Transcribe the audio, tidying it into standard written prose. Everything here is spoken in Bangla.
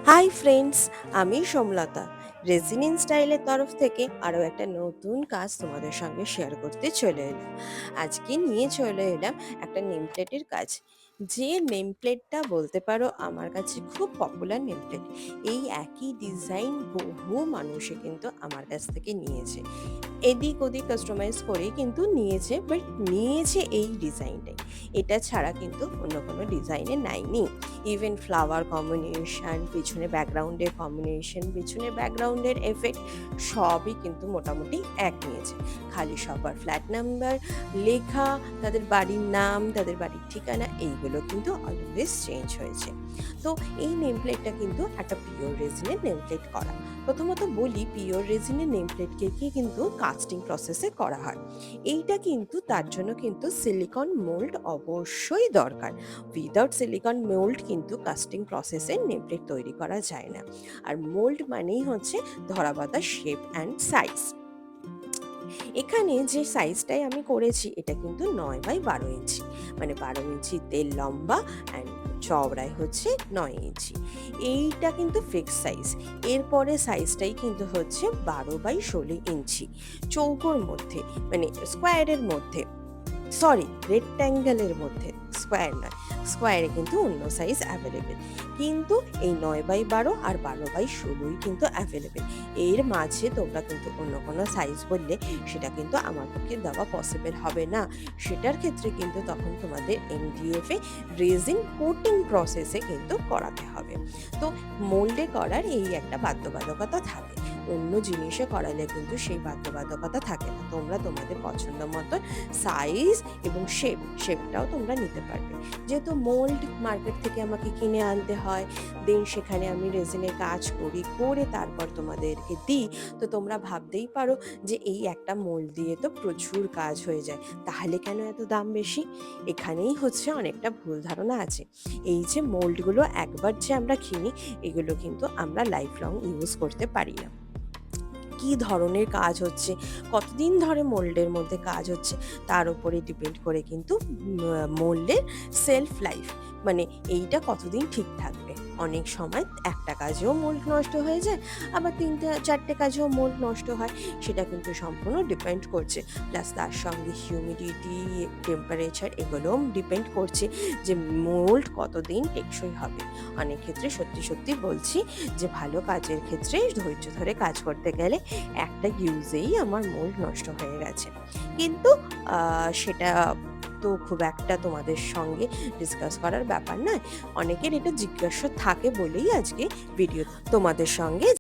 হাই ফ্রেন্ডস, আমি সোমলতা। রেজিন ইন স্টাইলের তরফ থেকে আরও একটা নতুন কাজ তোমাদের সঙ্গে শেয়ার করতে চলে এলাম। আজকে নিয়ে চলে এলাম একটা নেম প্লেটের কাজ। যে নেম প্লেটটা বলতে পারো আমার কাছে খুব পপুলার নেম প্লেট। এই একই ডিজাইন বহু মানুষে কিন্তু আমার কাছ থেকে নিয়েছে, এদিক ওদিক কাস্টমাইজ করে কিন্তু নিয়েছে, বাট নিয়েছে এই ডিজাইনটাই। এটা ছাড়া কিন্তু অন্য কোনো ডিজাইনে নাইনি। ইভেন ফ্লাওয়ার কম্বিনেশন, পিছনে ব্যাকগ্রাউন্ডের কম্বিনেশন, পিছনে ব্যাকগ্রাউন্ডের এফেক্ট সবই কিন্তু মোটামুটি এক নিয়েছে। খালি সবার ফ্ল্যাট নাম্বার লেখা, তাদের বাড়ির নাম, তাদের বাড়ির ঠিকানা এইগুলো কিন্তু অলওয়েজ চেঞ্জ হয়েছে। তো এই নেম প্লেটটা কিন্তু একটা পিওর রেজিনের নেম প্লেট করা। প্রথমত বলি, পিওর রেজিনের নেম প্লেটকে কিন্তু কাস্টিং প্রসেসে করা হয়। এইটা কিন্তু তার জন্য কিন্তু সিলিকন মোল্ড অবশ্যই দরকার। উইদাউট সিলিকন মোল্ড কিন্তু কাস্টিং প্রসেসে নেম প্লেট তৈরি করা যায় না। আর মোল্ড মানেই হচ্ছে ধরাবাঁধা শেপ অ্যান্ড সাইজ। এখানে যে সাইজটাই আমি করেছি এটা কিন্তু 9x12 ইঞ্চি, মানে 12 ইঞ্চিতে লম্বা অ্যান্ড চওড়ায় হচ্ছে 9 ইঞ্চি। এইটা কিন্তু ফিক্স সাইজ। এরপরে সাইজটাই কিন্তু হচ্ছে 12x16 ইঞ্চি, চৌকোর মধ্যে, মানে স্কোয়ারের মধ্যে, সরি রেক্ট্যাঙ্গেলের মধ্যে, স্কোয়ার নয়। স্কোয়ারে কিন্তু অন্য সাইজ অ্যাভেলেবেল, কিন্তু এই 9x12 আর 12x16ই কিন্তু অ্যাভেলেবেল। এর মাঝে তোমরা কিন্তু অন্য কোনো সাইজ বললে সেটা কিন্তু আমার পক্ষে দেওয়া পসিবল হবে না। সেটার ক্ষেত্রে কিন্তু তখন তোমাদের এমডিএফ এ রেজিন কোটিং প্রসেসে কিন্তু করাতে হবে। তো মোল্ডে করার এই একটা বাধ্যবাধকতা থাকে, অন্য জিনিসে করালে কিন্তু সেই বাধ্যবাধকতা থাকে না। তোমরা তোমাদের পছন্দ মতো সাইজ এবং শেপটাও তোমরা নিতে পারবে। যেহেতু মোল্ড মার্কেট থেকে আমাকে কিনে আনতে হয়, দেন সেখানে আমি রেজিনের কাজ করি, করে তারপর তোমাদেরকে দিই। তো তোমরা ভাবতেই পারো যে এই একটা মোল্ড দিয়ে তো প্রচুর কাজ হয়ে যায়, তাহলে কেন এত দাম বেশি? এখানেই হচ্ছে অনেকটা ভুল ধারণা আছে। এই যে মোল্ডগুলো একবার যে আমরা কিনি, এগুলো কিন্তু আমরা লাইফ লং ইউজ করতে পারি না। কি ধরনের কাজ হচ্ছে, কতদিন ধরে মোল্ডের মধ্যে কাজ হচ্ছে, তার উপরে ডিপেন্ড করে কিন্তু মোল্ডের সেলফ লাইফ, মানে এইটা কতদিন ঠিক থাকবে। অনেক সময় একটা কাজেও মোল্ড নষ্ট হয়ে যায়, আবার 3-4টে কাজেও মোল্ড নষ্ট হয়। সেটা কিন্তু সম্পূর্ণ ডিপেন্ড করছে। প্লাস তার সঙ্গে হিউমিডিটি, টেম্পারেচার এগুলোও ডিপেন্ড করছে যে মোল্ড কতদিন টেকসই হবে। অনেক ক্ষেত্রে সত্যি সত্যি বলছি যে ভালো কাজের ক্ষেত্রে ধৈর্য ধরে কাজ করতে গেলে একটা ইউজেই আমার মোল্ড নষ্ট হয়ে গেছে। কিন্তু সেটা তো খুব একটা তোমাদের সঙ্গে ডিসকাস করার ব্যাপার নয়। অনেকের এটা জিজ্ঞাসা থাকে বলেই আজকে ভিডিও তোমাদের সঙ্গে